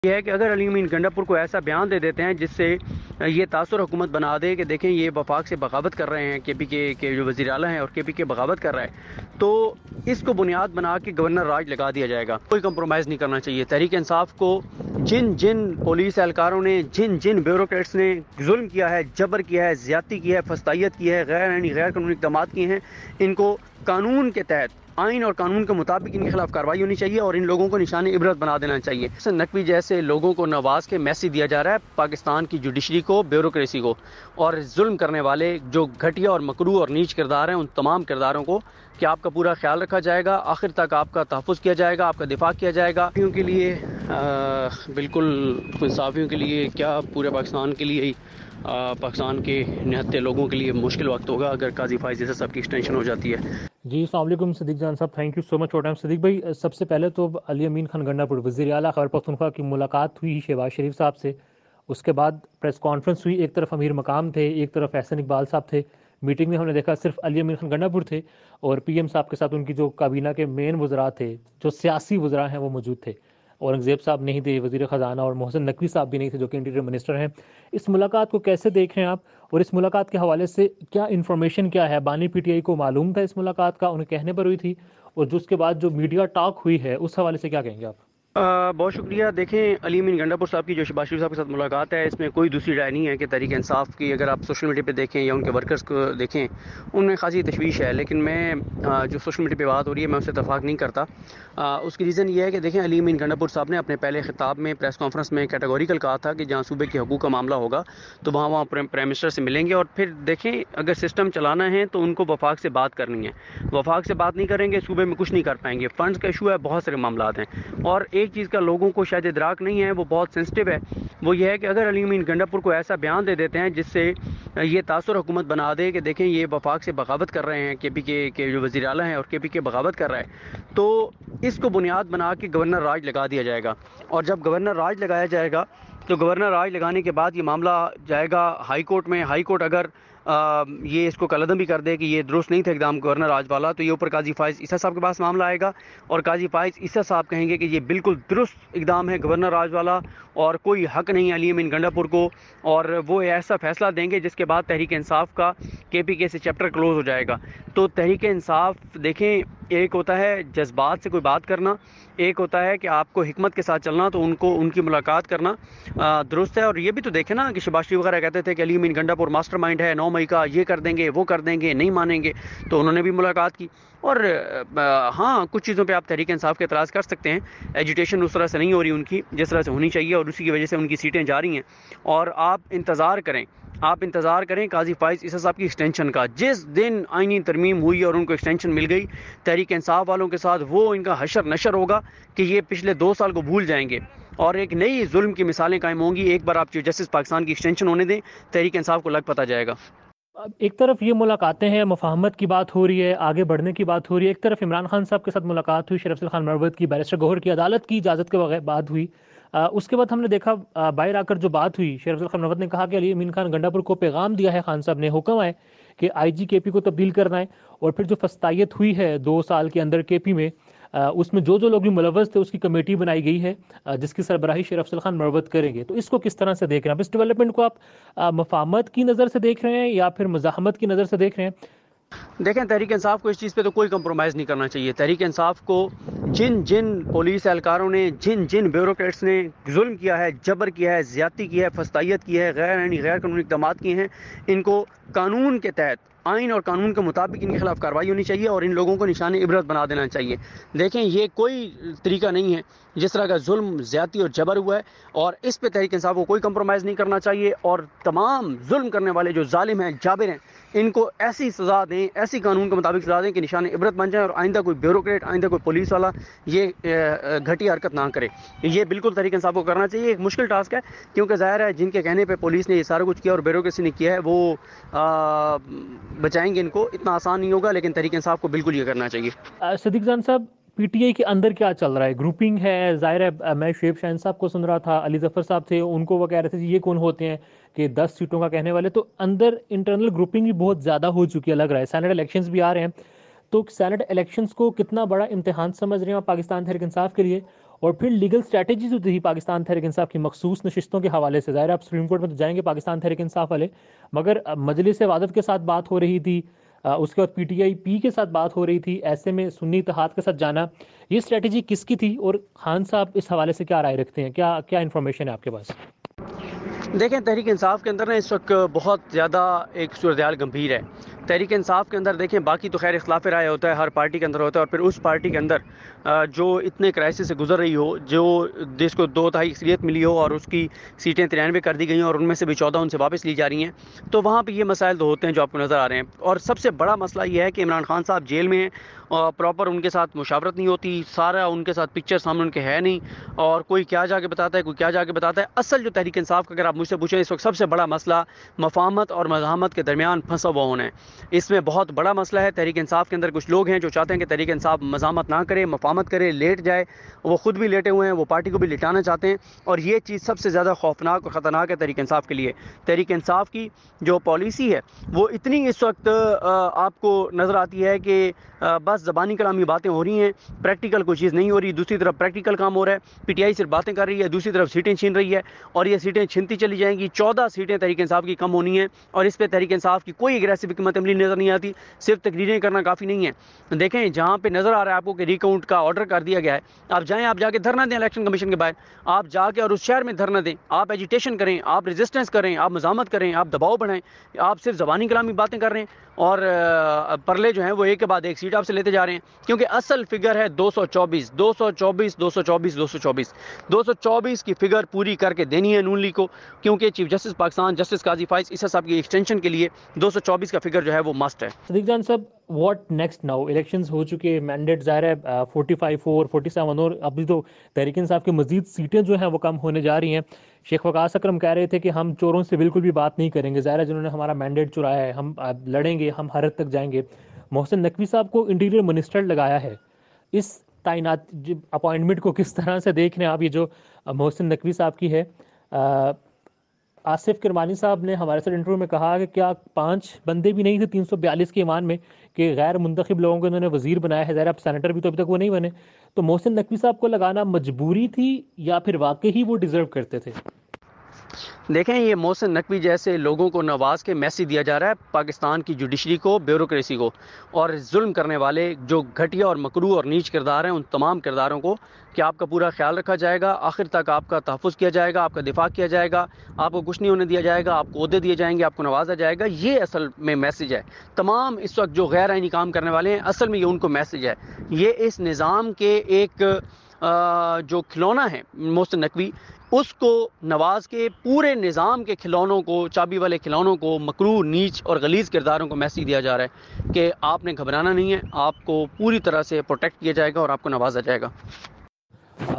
ये है कि अगर अली अमीन गंडापुर को ऐसा बयान दे देते हैं जिससे ये तासुर हुकूमत बना दे कि देखें ये वफाक से बगावत कर रहे हैं, KPK के जो वज़ीर आला हैं और KPK बगावत कर रहा है, तो इसको बुनियाद बना के गवर्नर राज लगा दिया जाएगा। कोई कंप्रोमाइज़ नहीं करना चाहिए। तहरीक इंसाफ को जिन जिन पुलिस एहलकारों ने, जिन जिन ब्यूरोक्रेट्स ने जुल्म किया है, जबर किया है, ज़्यादती की है, फस्तायत की है, गैर कानूनी इक़दाम किए हैं, इनको कानून के तहत, आइन और कानून के मुताबिक इनके खिलाफ कार्रवाई होनी चाहिए और इन लोगों को निशान इबरत बना देना चाहिए। नकवी जैसे लोगों को नवाज के मैसेज दिया जा रहा है पाकिस्तान की जुडिशरी को, ब्यूरोक्रेसी को, और जुल्म करने वाले जो घटिया और मकरू और नीच किरदार हैं उन तमाम किरदारों को कि आपका पूरा ख्याल रखा जाएगा, आखिर तक आपका तहफ़्फ़ुज़ किया जाएगा, आपका दिफा किया जाएगा। के लिए बिल्कुल इंसाफियों के लिए क्या, पूरे पाकिस्तान के लिए ही, पाकिस्तान के निहत्ते लोगों के लिए मुश्किल वक्त होगा अगर काजी फाइज जैसे सबकी एक्सटेंशन हो जाती है। जी अस्सलाम वालेकुम सदीक जान साहब, thank you so much for time. Sadiq भाई, सबसे पहले तो अली अमीन खान गंडापुर वज़ीर आला खैबर पख्तूनख्वा की मुलाकात हुई शहबाज शरीफ साहब से, उसके बाद प्रेस कॉन्फ्रेंस हुई, एक तरफ अमीर मकाम थे, एक तरफ एहसन इकबाल साहब थे। मीटिंग में हमने देखा सिर्फ अली अमीन खान गंडापुर थे और PM साहब के साथ उनकी जो काबीना के मेन वज़रा थे, जो सियासी वज़रा हैं, वो मौजूद थे। औरंगज़ेब साहब नहीं थे, वज़ीर ख़जाना, और मोहसिन नकवी साहब भी नहीं थे जो कि इंटीरियर मिनिस्टर हैं। इस मुलाकात को कैसे देख रहे हैं आप, और इस मुलाकात के हवाले से क्या इन्फॉर्मेशन क्या है? बानी PTI को मालूम था इस मुलाकात का, उनके कहने पर हुई थी, और जो उसके बाद जो मीडिया टॉक हुई है उस हवाले से क्या कहेंगे आप? बहुत शुक्रिया। देखें, अली अमीन गंडापुर साहब की जो शहबाज शरीफ साहब के साथ मुलाकात है, इसमें कोई दूसरी राय नहीं है कि तहरीक इंसाफ की अगर आप सोशल मीडिया पे देखें या उनके वर्कर्स को देखें, उनमें खासी तशवीश है। लेकिन मैं जो सोशल मीडिया पे बात हो रही है मैं उससे इतफाक़ नहीं करता। उसकी रीज़न ये है कि देखें, अली अमीन गंडापुर साहब ने अपने पहले खिताब में प्रेस कॉन्फ्रेंस में कैटेगोरिकल कहा था कि जहाँ सूबे के हकूक़ का मामला होगा तो वहाँ प्राइम मिनिस्टर से मिलेंगे, और फिर देखें अगर सिस्टम चलाना है तो उनको वफाक से बात करनी है। वफाक से बात नहीं करेंगे सूबे में कुछ नहीं कर पाएंगे। फ़ंड्स का इशू है, बहुत सारे मामला हैं, और एक चीज़ का लोगों को शायद इदराक नहीं है, वो बहुत सेंसिटिव है। वो ये है कि अगर अली अमीन गंडापुर को ऐसा बयान दे देते हैं जिससे ये तासुर हुकूमत बना दे कि देखें ये वफाक से बगावत कर रहे हैं, KPK के जो वज़ीर आला हैं और KPK बगावत कर रहा है, तो इसको बुनियाद बना के गवर्नर राज लगा दिया जाएगा। और जब गवर्नर राज लगाया जाएगा तो गवर्नर राज लगाने के बाद ये मामला जाएगा हाई कोर्ट में। हाई कोर्ट अगर ये इसको कलअदम भी कर दे कि ये दुरुस्त नहीं था इक़दाम गवर्नर राज वाला, तो ये ऊपर काजी फाइज ईसा साहब के पास मामला आएगा, और काजी फाइज ईसा साहब कहेंगे कि ये बिल्कुल दुरुस्त इक़दाम है गवर्नर राज वाला और कोई हक नहीं है अली अमीन गंडापुर को, और वो ऐसा फैसला देंगे जिसके बाद तहरीक इंसाफ का KPK से चैप्टर क्लोज हो जाएगा। तो तहरीक इंसाफ देखें, एक होता है जज्बात से कोई बात करना, एक होता है कि आपको हिकमत के साथ चलना, तो उनको उनकी मुलाकात करना दुरुस्त है। और ये भी तो देखें ना कि शहबाज शरीफ वगैरह कहते थे कि अली अमीन गंडापुर मास्टरमाइंड है, 9 मई का ये कर देंगे, वो कर देंगे, नहीं मानेंगे, तो उन्होंने भी मुलाकात की। और हाँ, कुछ चीज़ों पे आप तहरीक इंसाफ के एतराज़ कर सकते हैं, एजुटेशन उस तरह से नहीं हो रही उनकी जिस तरह से होनी चाहिए, और उसी की वजह से उनकी सीटें जा रही हैं। और आप इंतज़ार करें, आप इंतज़ार करें काजी फाइज ईसा साहब की एक्सटेंशन का। जिस दिन आईनी तरमीम हुई और उनको एक्सटेंशन मिल गई, तहरीक इंसाफ वालों के साथ वो इनका हशर नशर होगा कि ये पिछले 2 साल को भूल जाएंगे और एक नई जुल्म की मिसालें कायम होंगी। एक बार आप चीफ जस्टिस पाकिस्तान की एक्सटेंशन होने दें, तहरीक इंसाफ को लग पता जाएगा। अब एक तरफ ये मुलाकातें हैं, मुफाहमत की बात हो रही है, आगे बढ़ने की बात हो रही है, एक तरफ इमरान खान साहब के साथ मुलाकात हुई, शरीफ खान मरवत की, बैरिस्टर गौहर की अदालत की इजाज़त के बगैर बात हुई। उसके बाद हमने देखा बाहर आकर जो बात हुई, शरीफ खान मरवत ने कहा कि अली अमीन खान गंडापुर को पैगाम दिया है, खान साहब ने हुक्म आए कि IG KP को तब्दील करना है। और फिर जो फस्तायत हुई है 2 साल के अंदर KP में, उसमें जो जो लोग भी मुलव्वस थे उसकी कमेटी बनाई गई है जिसकी सरबराही शेर अफजल खान मरवत करेंगे। तो इसको किस तरह से देख रहे हैं आप? इस डेवलपमेंट को आप मफाहमत की नज़र से देख रहे हैं या फिर मज़ाहमत की नज़र से देख रहे हैं? देखें, तहरीक इंसाफ को इस चीज़ पे तो कोई कंप्रोमाइज़ नहीं करना चाहिए। तहरीक इंसाफ को जिन जिन पुलिस एहलकारों ने, जिन जिन ब्यूरोक्रेट्स ने जुल्म किया है, जबर किया है, ज़्यादती की है, फस्तायत की है, गैर कानूनी इक़दाम किए हैं, इनको कानून के तहत, आइन और कानून के मुताबिक इनके खिलाफ कार्रवाई होनी चाहिए और इन लोगों को निशान इबरत बना देना चाहिए। देखें, ये कोई तरीका नहीं है जिस तरह का जुल्म, ज़्यादती और जबर हुआ है, और इस पे तहरीक इंसाफ को कोई कंप्रोमाइज़ नहीं करना चाहिए। और तमाम जुल्म करने वाले जो जालिम हैं, जाबिर हैं, इनको ऐसी सज़ा दें, ऐसी कानून के मुताबिक सज़ा दें कि निशान इबरत बन जाए और आइंदा कोई ब्यूरोक्रेट, आइंदा कोई पुलिस वाला ये घटिया हरकत ना करे। ये बिल्कुल तहरीक इंसाफ को करना चाहिए। एक मुश्किल टास्क है क्योंकि ज़ाहिर है जिनके कहने पर पुलिस ने ये सारा कुछ किया और ब्यूरोक्रेसी ने किया है, वो बचाएंगे इनको, इतना आसान नहीं होगा, लेकिन तहरीक इंसाफ को बिल्कुल ये करना चाहिए। सदीक जान साहब, PTI के अंदर क्या चल रहा है? ग्रुपिंग है, ज़ाहिर है। मैं शुएब शाहीन साहब को सुन रहा था, अली जफ़र साहब थे, उनको वो कह रहे थे जी ये कौन होते हैं कि 10 सीटों का कहने वाले। तो अंदर इंटरनल ग्रुपिंग भी बहुत ज़्यादा हो चुकी है लग रहा है। सेनेट इलेक्शंस भी आ रहे हैं, तो सेनेट इलेक्शंस को कितना बड़ा इम्तिहान समझ रहे हैं आप पाकिस्तान तहरीक इंसाफ के लिए? और फिर लीगल स्ट्रैटेजी जो थी पाकिस्तान तहरीक इंसाफ की मखसूस नशिस्तों के हवाले से, ज़ाहिर है आप सुप्रीम कोर्ट में तो जाएंगे पाकिस्तान तहरीक इंसाफ वाले, मगर मजलिस वादत के साथ बात हो रही थी, उसके बाद PTI के साथ बात हो रही थी, ऐसे में सुन्नी इत्तेहाद के साथ जाना, ये स्ट्रैटेजी किसकी थी और खान साहब इस हवाले से क्या राय रखते हैं, क्या क्या इन्फॉर्मेशन है आपके पास? देखें, तहरीक इंसाफ के अंदर ना इस वक्त बहुत ज़्यादा एक सूरत गंभीर है। तहरीक इंसाफ के अंदर देखें, बाकी तो खैर इख्लाफ राय होता है, हर पार्टी के अंदर होता है, और फिर उस पार्टी के अंदर जो इतने क्राइसिस से गुजर रही हो, जो देश को 2/3 अक्सरियत मिली हो और उसकी सीटें 93 कर दी गई हैं और उनमें से भी 14 उनसे वापस ली जा रही हैं, तो वहाँ पर ये मसाइल तो होते हैं जो आपको नज़र आ रहे हैं। और सबसे बड़ा मसला ये है कि इमरान खान साहब जेल में हैं और प्रॉपर उनके साथ मुशावरत नहीं होती, सारा उनके साथ पिक्चर सामने उनके है नहीं, और कोई क्या जाके बताता है, कोई क्या जाके बताता है। असल जो तहरीक इंसाफ का अगर आप मुझसे पूछें, इस वक्त सबसे बड़ा मसला मफाहमत और मज़ाहमत के दरमियान फंसा हुआ होना है। इसमें बहुत बड़ा मसला है। तहरीक इंसाफ के अंदर कुछ लोग हैं जो चाहते हैं कि तहरीक इंसाफ मज़ाहमत ना करे, मफाहमत करे, लेट जाए। वो खुद भी लेटे हुए हैं, वो पार्टी को भी लिटाना चाहते हैं, और ये चीज़ सबसे ज़्यादा खौफनाक और ख़तरनाक है तहरीक इंसाफ के लिए। तहरीक इंसाफ की जो पॉलिसी है वो इतनी इस वक्त आपको नज़र आती है कि बस ज़बानी कलामी बातें हो रही हैं, प्रैक्टिकल कोई चीज़ नहीं हो रही। दूसरी तरफ प्रैक्टिकल काम हो रहा है, PTI सिर्फ बातें कर रही है, दूसरी तरफ सीटें छीन रही है, और ये सीटें छीनती चली जाएंगी। 14 सीटें तहरीक इंसाफ की कम होनी है, और इस पर तहरीक इंसाफ की कोई एग्रेसिव हिकमत अमली नज़र नहीं आती। सिर्फ तकरीरें करना काफ़ी नहीं है। देखें, जहाँ पे नज़र आ रहा है आपको कि रिकाउंट का ऑर्डर कर दिया गया है, आप जाएँ, आप जाके धरना दें इलेक्शन कमीशन के बाहर, आप जाके और उस शहर में धरना दें, आप एजिटेशन करें, आप रेजिस्टेंस करें, आप मज़ामत करें, आप दबाव बढ़ाएं। आप सिर्फ ज़बानी कलामी बातें कर रहे हैं और परले जो हैं वो एक के बाद एक सीट आपसे लेते जा रहे हैं, क्योंकि असल फिगर है 224 224 224 224 224 की फिगर पूरी करके देनी है नून लीग को, क्योंकि चीफ जस्टिस पाकिस्तान जस्टिस काजी फाइज ईसा साहब की एक्सटेंशन के लिए 224 का फिगर जो है वो मस्ट है। सदीक जान साहब, व्हाट नेक्स्ट नाउ? इलेक्शंस हो चुके हैं, मैंडेट ज़ाहिर है 45 और 47, और अभी तो तहरीक इंसाफ की मजीद सीटें जो हैं वो कम होने जा रही हैं। शेख वकास अकरम कह रहे थे कि हम चोरों से बिल्कुल भी बात नहीं करेंगे, ज़ाहिर है जिन्होंने हमारा मैंडेट चुराया है हम लड़ेंगे, हम हर हद तक जाएंगे। मोहसिन नकवी साहब को इंटीरियर मिनिस्टर लगाया है, इस तैनात अपॉइंटमेंट को किस तरह से देख रहे हैं आप? ये जो मोहसिन नकवी साहब की है, आसिफ किरमानी साहब ने हमारे साथ इंटरव्यू में कहा कि क्या 5 बंदे भी नहीं थे 342 के ईमान में कि गैर मुंतखब लोगों को इन्होंने वजीर बनाया है, ज़ाहिर अब सेनेटर भी तो अभी तक वो नहीं बने, तो मोहसिन नकवी साहब को लगाना मजबूरी थी या फिर वाकई ही वो डिजर्व करते थे? देखें, ये मोहसिन नकवी जैसे लोगों को नवाज के मैसेज दिया जा रहा है पाकिस्तान की जुडिशरी को, ब्यूरोक्रेसी को, और जुल्म करने वाले जो घटिया और मकरू और नीच किरदार हैं उन तमाम किरदारों को कि आपका पूरा ख्याल रखा जाएगा, आखिर तक आपका तहफ़्फ़ुज़ किया जाएगा, आपका दिफा किया जाएगा, आपको कुछ नहीं होने दिया जाएगा, आपको ओहदे दिए जाएंगे, आपको नवाजा जाएगा। ये असल में मैसेज है। तमाम इस वक्त जो गैर आइनी काम करने वाले हैं, असल में ये उनको मैसेज है। ये इस निज़ाम के एक जो खिलौना है मोहसिन नकवी, उसको नवाज के पूरे निज़ाम के खिलौनों को, चाबी वाले खिलौनों को, मकरू नीच और गलीज़ किरदारों को मैसेज दिया जा रहा है कि आपने घबराना नहीं है, आपको पूरी तरह से प्रोटेक्ट किया जाएगा और आपको नवाजा जाएगा।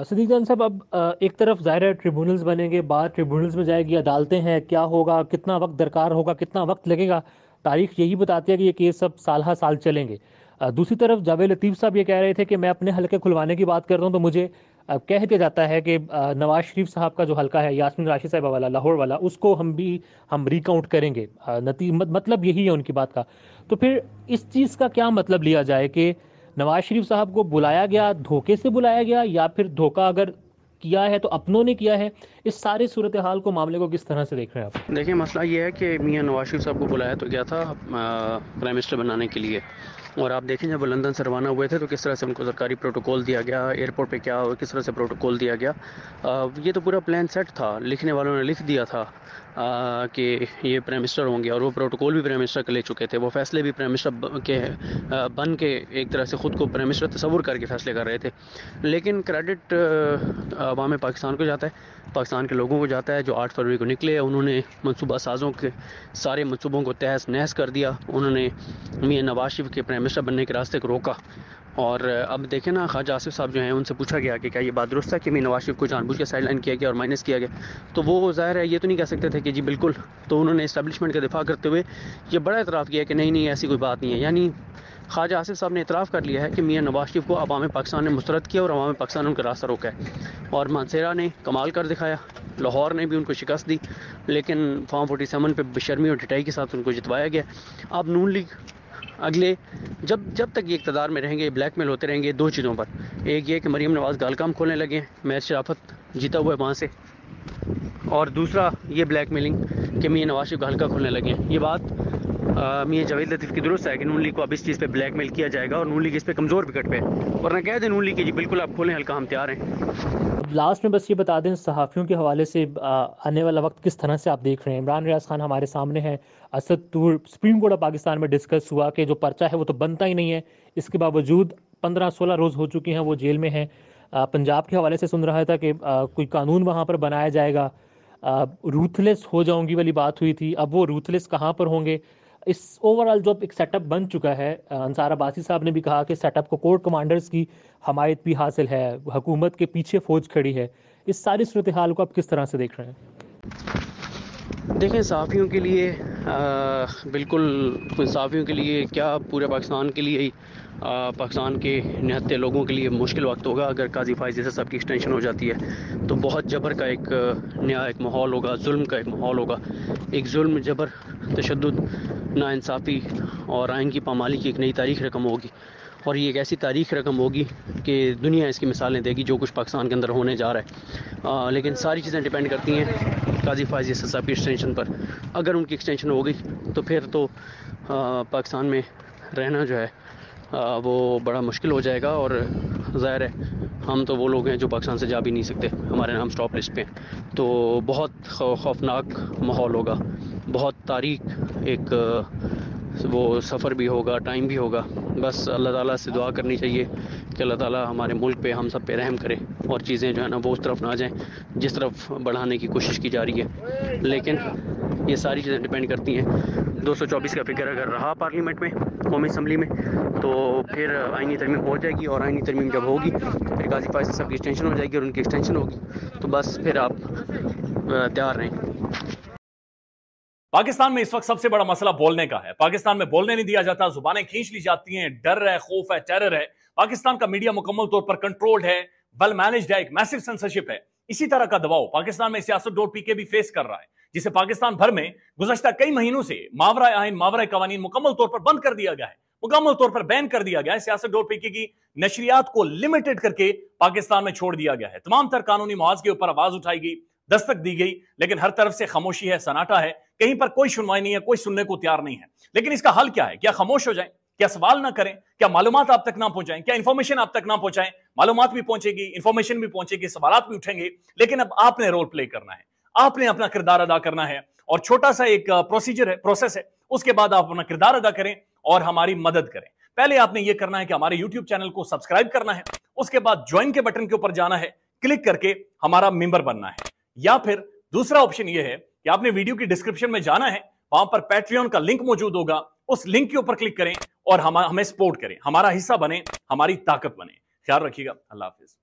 सदीक जान साहब, अब एक तरफ ज़ाहिर है ट्रिब्यूनल्स बनेंगे, बात ट्रिब्यूनल्स में जाएगी, अदालतें हैं, क्या होगा, कितना वक्त दरकार होगा, कितना वक्त लगेगा, तारीख यही बताती है कि ये केस सब साल हर साल चलेंगे। दूसरी तरफ जावेद लतीफ़ साहब ये कह रहे थे कि मैं अपने हल्के खुलवाने की बात करता हूँ तो मुझे कह दिया जाता है कि नवाज शरीफ साहब का जो हल्का है, यास्मीन राशिद साहिबा वाला, लाहौर वाला, उसको हम रिकाउंट करेंगे। मतलब यही है उनकी बात का। तो फिर इस चीज़ का क्या मतलब लिया जाए कि नवाज शरीफ साहब को बुलाया गया, धोखे से बुलाया गया, या फिर धोखा अगर किया है तो अपनों ने किया है? इस सारे सूरत हाल को, मामले को किस तरह से देख रहे हैं आप? देखिए, मसला ये है कि मियां नवाज शरीफ साहब को बुलाया तो गया था प्राइम मिनिस्टर बनाने के लिए, और आप देखें जब वो लंदन से रवाना हुए थे तो किस तरह से उनको सरकारी प्रोटोकॉल दिया गया, एयरपोर्ट पे क्या किस तरह से प्रोटोकॉल दिया गया। ये तो पूरा प्लान सेट था, लिखने वालों ने लिख दिया था कि ये प्राइम मिनिस्टर होंगे, और वो प्रोटोकॉल भी प्राइम मिनिस्टर के ले चुके थे, वो फैसले भी प्राइम मिनिस्टर के बन के एक तरह से ख़ुद को प्राइम मिनिस्टर तस्वुर करके फैसले कर रहे थे। लेकिन क्रेडिट अवाम पाकिस्तान को जाता है, पाकिस्तान के लोगों को जाता है जो 8 फरवरी को निकले। उन्होंने मनसूबा साज़ों के सारे मनसूबों को तहस नहस कर दिया, उन्होंने मियां नवाज शरीफ के प्राइम मिनिस्टर बनने के रास्ते को रोका। और अब देखें ना, ख्वाजा आसिफ साहब जो हैं उनसे पूछा गया कि क्या ये बात दुरुस्त है कि मियां नवाज शरीफ को जानबूझ के साइडलाइन किया गया और माइनस किया गया, तो वो ज़ाहिर है ये तो नहीं कह सकते थे कि जी बिल्कुल। तो उन्होंने इस्टेब्लिशमेंट का दिफा करते हुए ये बड़ा इतराफ़ किया कि नहीं नहीं ऐसी कोई बात नहीं है। यानी ख्वाजा आसिफ साहब ने इतराफ़ कर लिया है कि मियां नवाज शरीफ को अवाम पाकिस्तान ने मुस्तरद किया और अवाम पाकिस्तान ने उनका रास्ता रोका है। और मानसेरा ने कमाल कर दिखाया, लाहौर ने भी उनको शिकस्त दी, लेकिन फॉर्म 47 पे बेशर्मी और ढिठाई के साथ उनको जितवाया गया। अब नून लीग अगले जब जब तक ये इक़्तिदार में रहेंगे, ब्लैकमेल होते रहेंगे दो चीज़ों पर। एक ये कि मरीम नवाज़ गालकाम खोलने लगे हैं, महज शराफत जीता हुआ है वहाँ से, और दूसरा ये ब्लैकमेलिंग कि मियाँ नवाज शरीफ का हल्का खोलने लगे हैं। ये बात मियाँ जावेद लतीफ़ की दुरुस्त है कि नून लीग को अब इस चीज़ पे ब्लैकमेल किया जाएगा और नून लीग इस पे कमज़ोर विकेट पे है, वरना कह दें नून लीग की जी बिल्कुल आप खोलें हल्का, हम तैयार हैं। लास्ट में बस ये बता दें सहाफ़ियों के हवाले से आने वाला वक्त किस तरह से आप देख रहे हैं? इमरान रियाज खान हमारे सामने है, असद तूर सुप्रीम कोर्ट ऑफ पाकिस्तान में डिस्कस हुआ कि जो पर्चा है वो तो बनता ही नहीं है, इसके बावजूद 15-16 रोज़ हो चुके हैं वो जेल में हैं। पंजाब के हवाले से सुन रहा था कि कोई कानून वहाँ पर बनाया जाएगा, रूथलेस हो जाऊंगी वाली बात हुई थी, अब वो रूथलेस कहाँ पर होंगे? इस ओवरऑल जो एक सेटअप बन चुका है, अंसार अब्बासी साहब ने भी कहा कि सेटअप को कोर्ट कमांडर्स की हमायत भी हासिल है, हुकूमत के पीछे फौज खड़ी है। इस सारी सूरत हाल को आप किस तरह से देख रहे हैं? देखें, सहाफ़ियों के लिए बिल्कुल सहाफ़ियों के लिए क्या, पूरे पाकिस्तान के लिए ही, पाकिस्तान के निहत्ते लोगों के लिए मुश्किल वक्त होगा अगर काजी फाइज़ जैसे सब की एक्सटेंशन हो जाती है तो बहुत जबर का एक नया एक माहौल होगा, जुल्म का एक माहौल होगा। एक जुल्म, जबर, तशद्दुद, नाइंसाफ़ी और आइन की पामाली की एक नई तारीख़ रकम होगी, और ये एक ऐसी तारीख़ रकम होगी कि दुनिया इसकी मिसालें देगी जो कुछ पाकिस्तान के अंदर होने जा रहा है। लेकिन सारी चीज़ें डिपेंड करती हैं काजी फाइज़ जैसे सब की एक्सटेंशन पर। अगर उनकी एक्सटेंशन हो गई तो फिर तो पाकिस्तान में रहना जो है वो बड़ा मुश्किल हो जाएगा, और ज़ाहिर है हम तो वो लोग हैं जो पाकिस्तान से जा भी नहीं सकते, हमारे नाम स्टॉप लिस्ट पे हैं। तो बहुत खौफनाक माहौल होगा, बहुत तारीख एक वो सफ़र भी होगा, टाइम भी होगा। बस अल्लाह ताला से दुआ करनी चाहिए कि अल्लाह ताला हमारे मुल्क पे, हम सब पे रहम करे और चीज़ें जो है ना वो उस तरफ ना जाएं जिस तरफ बढ़ाने की कोशिश की जा रही है। लेकिन ये सारी चीज़ें डिपेंड करती हैं। 224 का फिगर अगर रहा पार्लियामेंट में, कौमी असम्बली में, तो फिर आइनी तरमीम हो जाएगी, और आइनी तरमीम जब होगी तो फिर गाजी फाइज़ सब की एक्सटेंशन हो जाएगी और उनकी एक्सटेंशन होगी, तो बस फिर आप तैयार रहें। पाकिस्तान में इस वक्त सबसे बड़ा मसला बोलने का है। पाकिस्तान में बोलने नहीं दिया जाता, जुबानें खींच ली जाती हैं, डर है, खौफ है, टेरर है। पाकिस्तान का मीडिया मुकम्मल तौर पर कंट्रोल्ड है, वेल मैनेज्ड है, एक मैसिव सेंसरशिप है। इसी तरह का दबाव पाकिस्तान में siyaset.pk भी फेस कर रहा है, जिसे पाकिस्तान भर में गुज़श्ता कई महीनों से मावरा आइन, मावरा कवानीन मुकम्मल तौर पर बंद कर दिया गया है, मुकम्मल तौर पर बैन कर दिया गया है। siyaset.pk की नशरियात को लिमिटेड करके पाकिस्तान में छोड़ दिया गया है। तमाम तर कानूनी मुआवज के ऊपर आवाज उठाई गई, दस्तक दी गई, लेकिन हर तरफ से खामोशी है, सन्नाटा है, कहीं पर कोई सुनवाई नहीं है, कोई सुनने को तैयार नहीं है। लेकिन इसका हल क्या है? क्या खामोश हो जाएं? क्या सवाल ना करें? क्या मालूमात आप तक ना पहुंचाएं? क्या इंफॉर्मेशन आप तक ना पहुंचाएं? मालूमात भी पहुंचेगी, इंफॉर्मेशन भी पहुंचेगी, सवालात भी उठेंगे, लेकिन अब आपने रोल प्ले करना है, आपने अपना किरदार अदा करना है। और छोटा सा एक प्रोसीजर है, प्रोसेस है, उसके बाद आप अपना किरदार अदा करें और हमारी मदद करें। पहले आपने यह करना है कि हमारे यूट्यूब चैनल को सब्सक्राइब करना है, उसके बाद ज्वाइन के बटन के ऊपर जाना है, क्लिक करके हमारा मेंबर बनना है। या फिर दूसरा ऑप्शन यह है कि आपने वीडियो की डिस्क्रिप्शन में जाना है, वहां पर पैट्रियन का लिंक मौजूद होगा, उस लिंक के ऊपर क्लिक करें और हमें सपोर्ट करें, हमारा हिस्सा बने, हमारी ताकत बने। ख्याल रखिएगा। अल्लाह हाफिज।